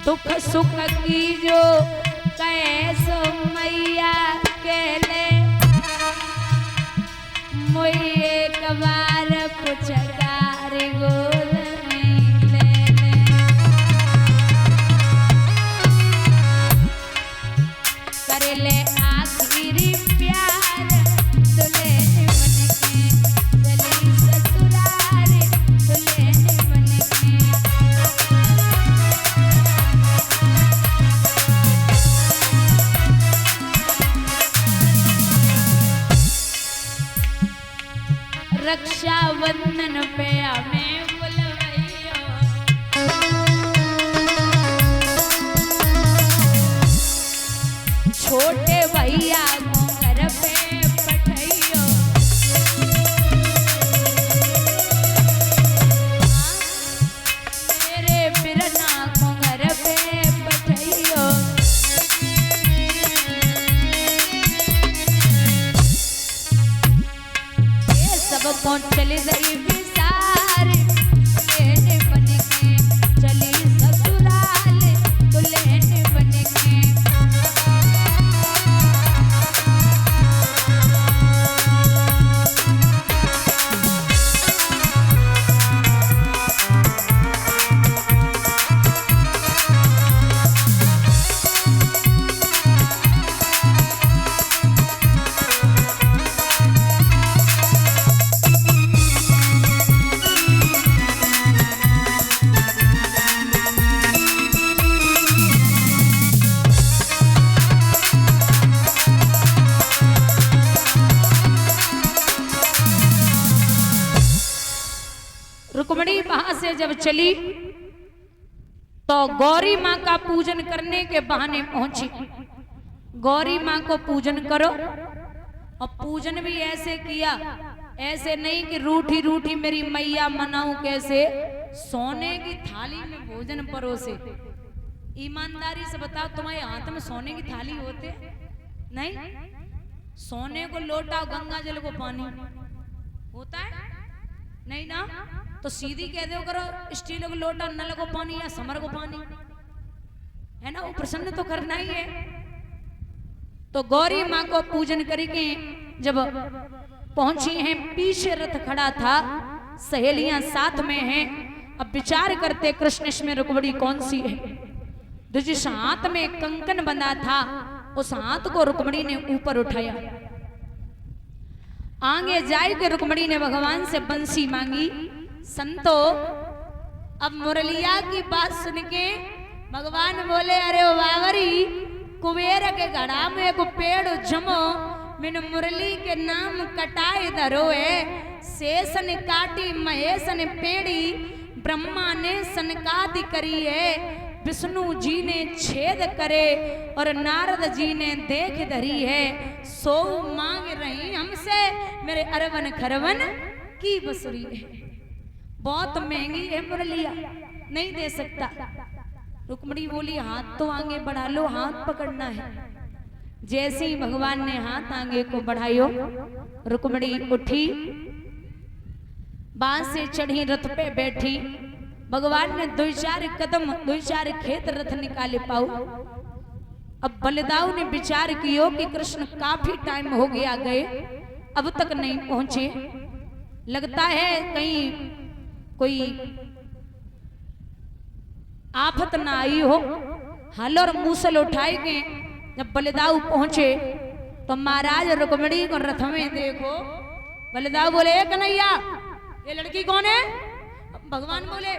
दुख सुख की जो कैसो मैया के ले मोई एक बार पुचकार गोद में ले ले। कर ले आखिरी प्यार दुल्हन बन के चली ससुराल दुल्हन बन के। रक्षाबंधन पे हमें बुलवाइयो, छोटे भैया को घर पे पठाइयो। मेरे बिरना को घर पे पठाइयो। कौन चले गई विसार दुल्हन बन के चली ससुराल दुल्हन बन के। रुक्मिणी वहां से जब चली तो गौरी माँ का पूजन करने के बहाने पहुंची। गौरी माँ को पूजन करो, और पूजन भी ऐसे किया, ऐसे नहीं कि रूठी रूठी मेरी मैया मनाऊं कैसे, सोने की थाली में भोजन परोसे। ईमानदारी से बताओ, तुम्हारे हाथ में सोने की थाली होते? नहीं। सोने को लोटा, गंगा जल को पानी होता है? नहीं ना। तो सीधी कह दो करो स्टील को लोटा, नल को पानी या समर को पानी, है ना। वो प्रसन्न तो करना ही है। तो गौरी माँ को पूजन करके जब पहुंची हैं, पीछे रथ खड़ा था, सहेलियां साथ में हैं। अब विचार करते कृष्ण इसमें रुक्मिणी कौन सी है। तो जिस हाथ में कंकन बंधा था उस हाथ को रुक्मिणी ने ऊपर उठाया। आगे जाए के रुक्मिणी ने भगवान से बंसी मांगी। संतो अब मुरलिया की बात सुन के भगवान बोले, अरे वावरी, कुबेर के घड़ा में को पेड़ जमो, मैंने मुरली के नाम कटाए धरो है। शेषन काटी महेशन पेड़ी, ब्रह्मा ने सनकादि करी है। विष्णु जी ने छेद करे और नारद जी ने देख धरी है। सो मांग रही हमसे मेरे अरवन खरवन की बसुरी है। बहुत महंगी है मुरलिया, नहीं दे सकता। रुक्मिणी बोली, हाथ तो आगे बढ़ा लो, हाथ पकड़ना है। जैसे ही भगवान ने हाथ आगे को बढ़ायो, रुक्मिणी उठी, बांस से चढ़ी, रथ पे बैठी। भगवान ने दो चार कदम, दो चार खेत रथ निकाले पाऊ। अब बलदाऊ ने विचार कियो कि कृष्ण काफी टाइम हो गया गए, अब तक नहीं पहुंचे, लगता है कहीं कोई आफत ना आई हो। हल और मूसल उठाए गए। जब बलदाऊ पहुंचे तो महाराज रुक्मिणी को रथ में देखो। बलदाऊ बोले, कन्हैया ये लड़की कौन है? भगवान बोले,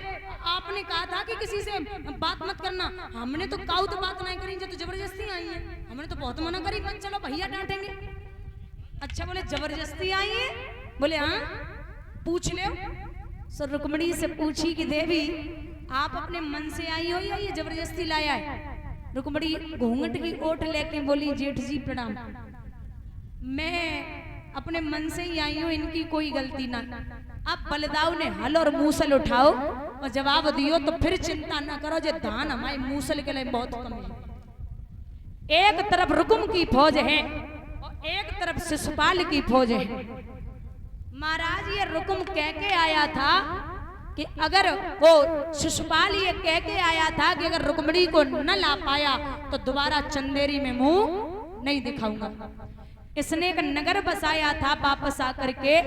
आपने कहा था कि किसी से बात मत करना। हमने तो काऊ तो बात नहीं करी, जब तो जबरदस्ती आई है। हमने तो बहुत मना करी, मत चलो भैया डांटेंगे। अच्छा, बोले जबरदस्ती आई है? बोले हाँ, पूछ ले। सो रुक्मिणी से पूछी कि देवी आप अपने मन से आई हो या ये जबरदस्ती लाया है? रुक्मिणी घूंघट की ओट लेके बोली, जेठ जी प्रणाम, मैं अपने मन से ही आई हूँ, इनकी कोई गलती ना। अब बलदाऊ ने हल और मूसल उठाओ और जवाब दियो तो फिर चिंता ना करो, जो धान हमारे मूसल के लिए बहुत कम है। एक तरफ रुकुम की फौज है और एक तरफ शिशुपाल की फौज है। महाराज ये रुकुम कह के आया था कि अगर वो शिशुपाल ये कह के आया था कि अगर रुक्मिणी को न ला पाया तो दोबारा चंदेरी में मुंह नहीं दिखाऊंगा। इसने एक नगर बसाया था वापस आकर के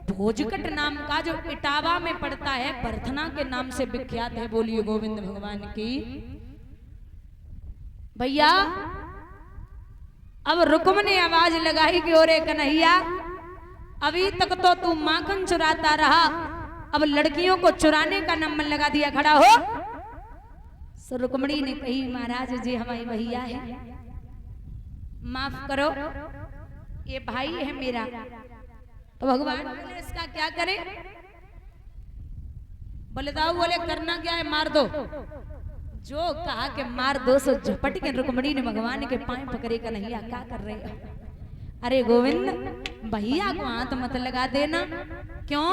भोजकट नाम का, जो इटावा में पड़ता है, बरथना के नाम से विख्यात है। बोलिए गोविंद भगवान की। भैया अब रुक्म ने आवाज लगाई कि ओरे कन्हैया, अभी तक तो तू माखन चुराता रहा, अब लड़कियों को चुराने का नंबर लगा दिया, खड़ा हो। सो रुक्मिणी ने कही महाराज जी हमारी भैया है, माफ करो, ये भाई है मेरा। तो भगवान बोले इसका क्या करें? बोले दाऊ बोले करना क्या है, मार दो। जो कहा कि मार दो, सो झपट के रुक्मिणी ने भगवान के पांव पकड़े। कन्हैया क्या कर रहे हो? अरे गोविंद, भैया को हाथ मत लगा देना। क्यों?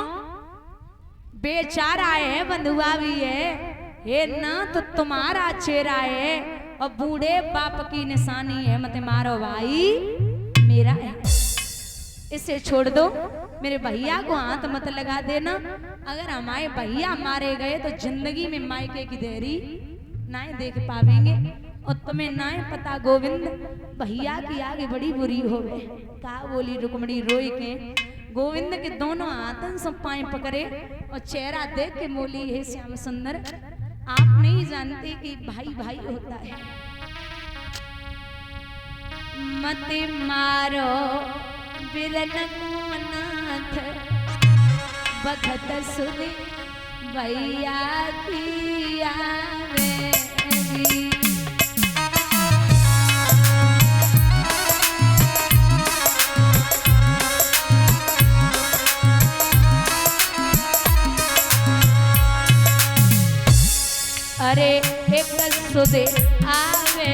बेचारा है, बंधुआ भी है, हे ना तो तुम्हारा चेहरा है और बूढ़े बाप की निशानी है, मत मारो भाई मेरा है, इसे छोड़ दो, मेरे भैया को हाथ मत लगा देना। अगर हमारे भैया मारे गए तो जिंदगी में मायके की देरी ना देख पावेंगे। और तुम्हें ना पता गोविंद, भैया की आगे बड़ी बुरी हो गए। का बोली रुक्मिणी रोई के गोविंद के दोनों हाथन से पाए पकड़े और चेहरा देख के बोली, हे श्याम सुंदर, आप नहीं जानते कि भाई भाई होता है। मत मारो बिरन नाथ बखत सुनी भैया की आवेगी। अरे एक सुदे आवे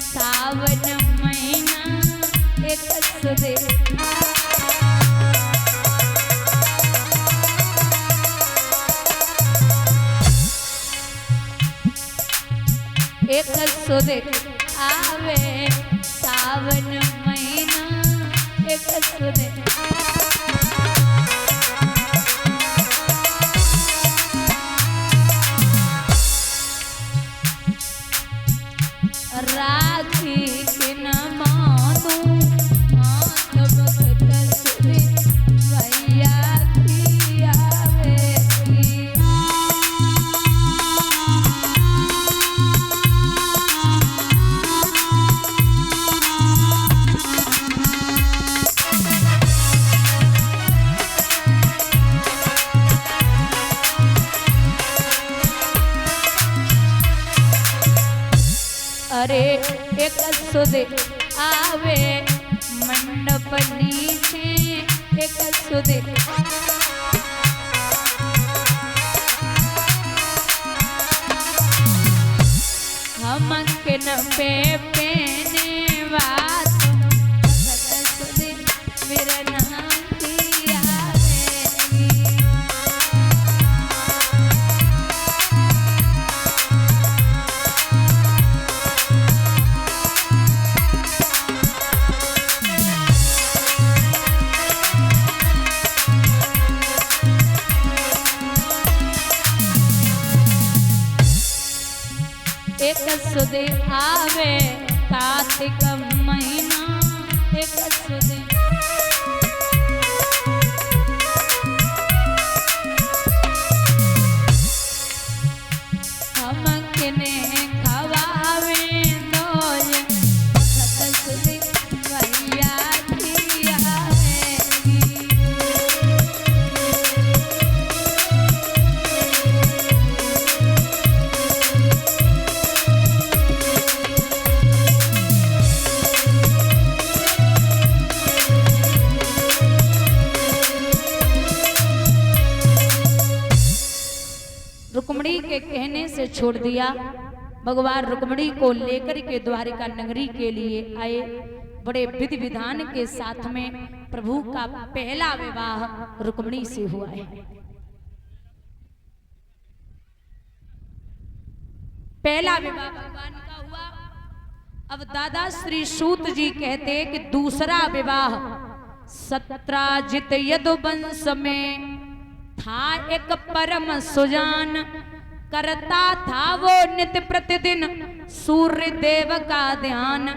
सावन महीना, एक सुदे एक सुदे आवे सावन महीना, एक सुदे राखी के न मानू, तब सुदे भैया की आवेगी। अरे एक सुदे आवे मंडप नीचे, एक सुदे हम के न पे पेने बात, सुदे मेरा नाम की आवेगी। एक सुदे आवे कार्तिक महीना, एक सुदे हम किने खवावे दोज, सुदे भैया की आवेगी। रुक्मिणी के कहने से छोड़ दिया। भगवान रुक्मिणी को लेकर के द्वारिका नगरी के लिए आए। बड़े विधि विधान के साथ में प्रभु का पहला विवाह रुक्मिणी से हुआ है। पहला विवाह भगवान का हुआ। अब दादा श्री सूत जी कहते कि दूसरा विवाह सत्राजित यदुवंश में था एक परम सुजान, करता था वो नित्य प्रतिदिन सूर्य देव का ध्यान।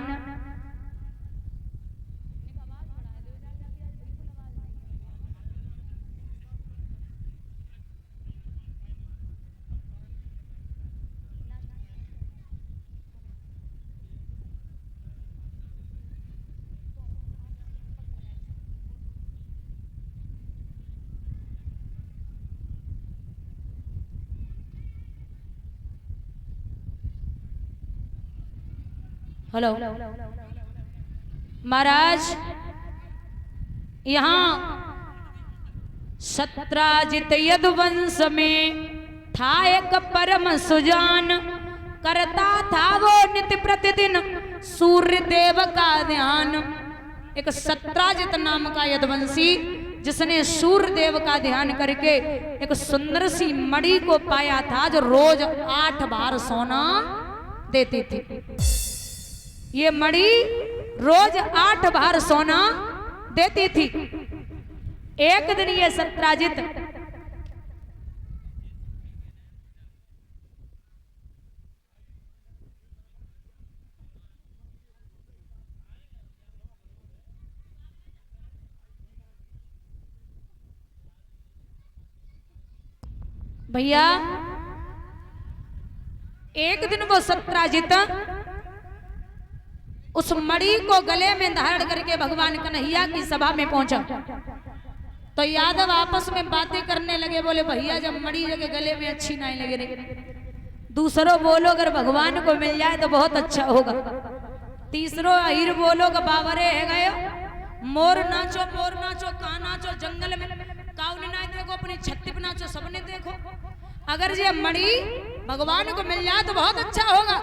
हेलो महाराज, यहाँ सत्राजित यदुवंश में था एक परम सुजान, करता था वो नित्य प्रतिदिन सूर्य देव का ध्यान। एक सत्राजित नाम का यदुवंशी जिसने सूर्य देव का ध्यान करके एक सुंदर सी मणि को पाया था जो रोज 8 बार सोना देती थी। ये मणि रोज 8 बार सोना देती थी। एक दिन ये सत्राजित भैया, एक दिन वो सत्राजित उस मणि को गले में धारण करके भगवान कन्हैया की सभा में पहुंचा। तो यादव आपस में बातें करने लगे, बोले भैया जब मणि जगह गले में अच्छी नहीं लगे रे, दूसरों बोलो अगर भगवान को मिल जाए तो बहुत अच्छा होगा। तीसरो अहिर बोलो कि बाबरे है गए, मोर नाचो कहाँ नाचो, जंगल में काऊ ने ना देखो, अपनी छत्ती पे नाचो, सबने देखो। अगर ये मणि भगवान को मिल जाए तो बहुत अच्छा होगा।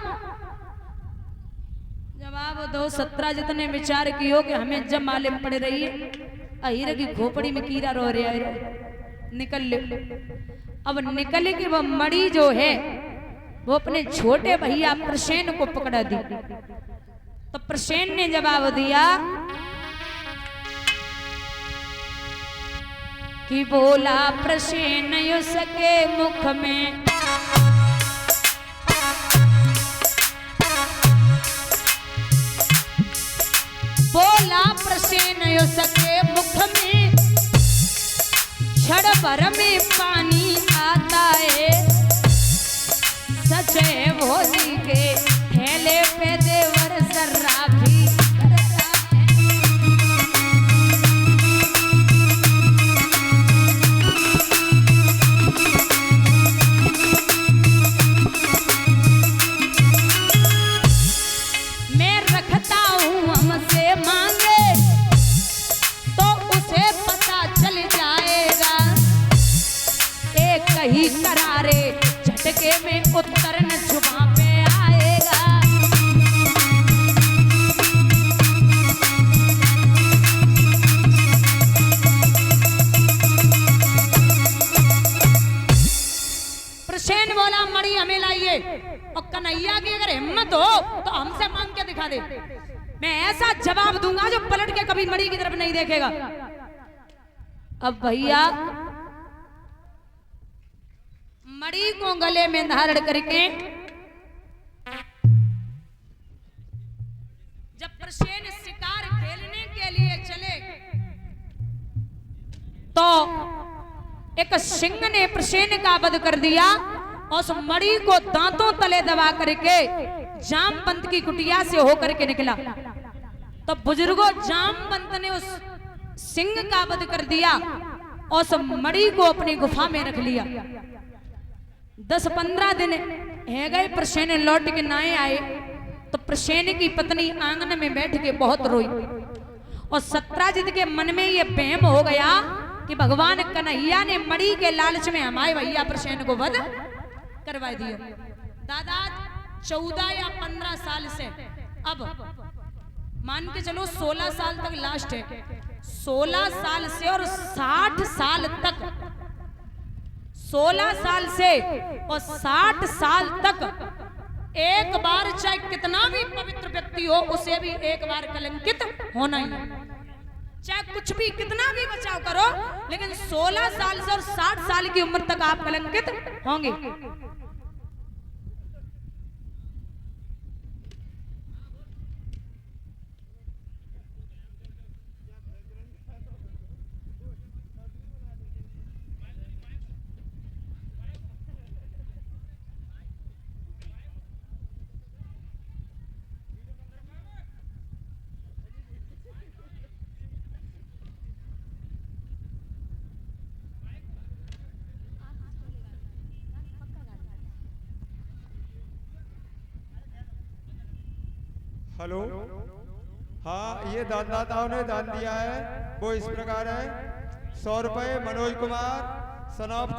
जवाब दो सत्राजित ने विचार कियो कि हमें जब मालूम पड़ रही है अहिर की खोपड़ी में कीड़ा रो रहा है, निकल ले। अब निकल के वो मणि जो है वो अपने छोटे भैया प्रसेन को पकड़ा दी। तो प्रसेन ने जवाब दिया कि बोला प्रसेन उसके मुख में, बोला प्रसेन उसके मुख में, क्षण भर में पानी आता है, सच है भोली के थैले पे देवर सर्राफी करता है। मैं रखता हूँ हमसे मांगे तो उसे पता चल जाएगा, एक ही करारे झटके में उत्तर न जुबां पे आएगा। प्रसेन बोला मणि हमें लाइए, और कन्हैया की अगर हिम्मत हो तो हमसे मांग के दिखा दे, मैं ऐसा जवाब दूंगा जो पलट के कभी मणि की तरफ नहीं देखेगा। अब भैया मणि को गले में धारण करके जब प्रसेन शिकार खेलने के लिए चले तो एक सिंह ने प्रसेन का वध कर दिया और उस मणि को दांतों तले दबा करके जामवंत की कुटिया से होकर के निकला। तो बुजुर्गों जामवंत ने उस सिंह का वध कर दिया और उस मणि को अपनी गुफा में रख लिया। 10-15 दिन है गए, प्रसेन लौट के ना आए तो प्रसेन की पत्नी आंगन में बैठ के बहुत रोई और सत्राजित के मन में ये वहम हो गया कि भगवान कन्हैया ने मणि के लालच में हमारे भैया प्रसेन को वध करवा दिया। दादा 14 या 15 साल से, अब मान के चलो 16 साल तक लास्ट है, 16 साल से और 60 साल तक, 16 साल से और 60 साल तक एक बार चाहे कितना भी पवित्र व्यक्ति हो उसे भी एक बार कलंकित होना ही है। चाहे कुछ भी कितना भी बचाव करो, लेकिन 16 साल से और 60 साल की उम्र तक आप कलंकित होंगे। हेलो, हाँ, ये दानदाताओं ने दान दिया है, वो इस प्रकार है। 100 रुपए मनोज कुमार, सन ऑफ